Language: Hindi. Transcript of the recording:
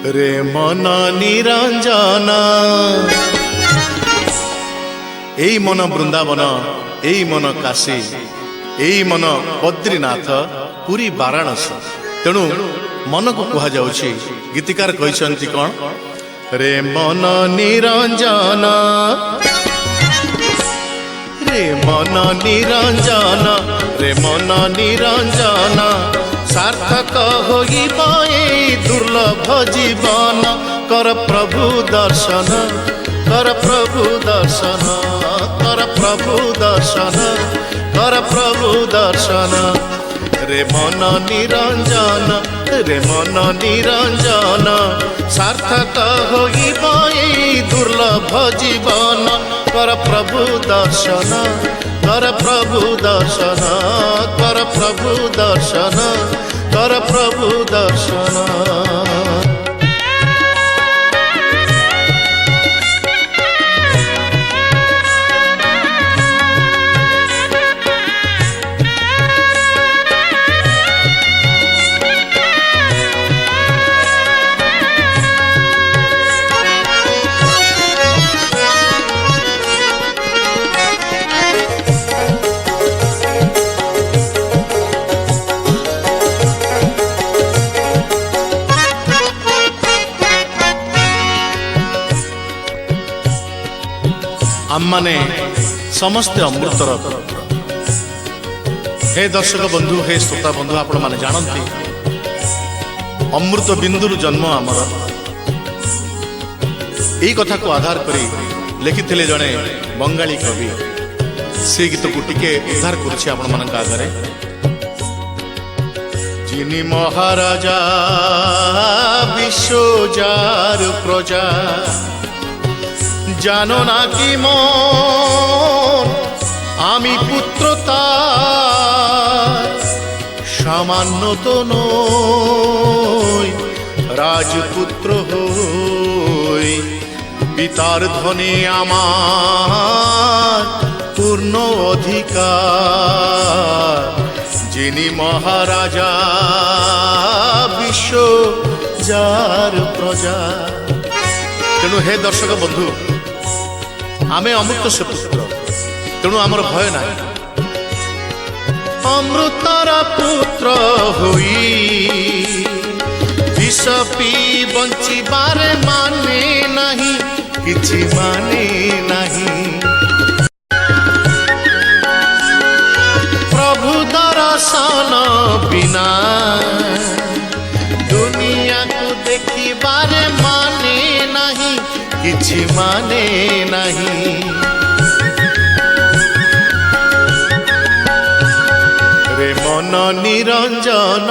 रे मन निरंजन एई मन वृंदावन एई मन काशी एई मन बद्रीनाथ पुरी वाराणसी तेणु मन को कह जाउछि गीतिकार कहछन्ति कोन रे मन निरंजन रे मन निरंजन रे मन निरंजन सार्थक होइबा ए दुर्लभ जीवन कर प्रभु दर्शन कर प्रभु दर्शन कर प्रभु दर्शन कर प्रभु दर्शन रे मन निरंजन रे मन निरंजन सार्थक होइबा ए दुर्लभ जीवन कर प्रभु दर्शन कर प्रभु दर्शन कर प्रभु दर्शन कर प्रभु दर्शन। आम माने समस्ते अमृतर पुत्र हे दर्शक बंधु हे श्रोता बंधु आपण माने जानती अमृत बिंदुर जन्म आमर यही कथा को आधार करी लिखिथिले जणे बंगाली कवि से गीत को टिके उद्धार करछि आपण मानक आगरे जिनी महाराजा विश्वजार प्रजा जानो ना कि मन आमी पुत्र तार सामान्य तो नई राजपुत्र हई पितार धने आमार पूर्ण अधिकार जिनी महाराजा विश्व जार प्रजा। तेणु हे दर्शक बंधु आमे अमृत से पुत्र तेणु आमर भय ना अमृतर पुत्र होई विष पी बंचिबार माने नहीं किछि माने नहीं प्रभु दर्शन बिना दुनिया को देखिबार माने नहीं किछि माने नहीं रे मन निरंजन।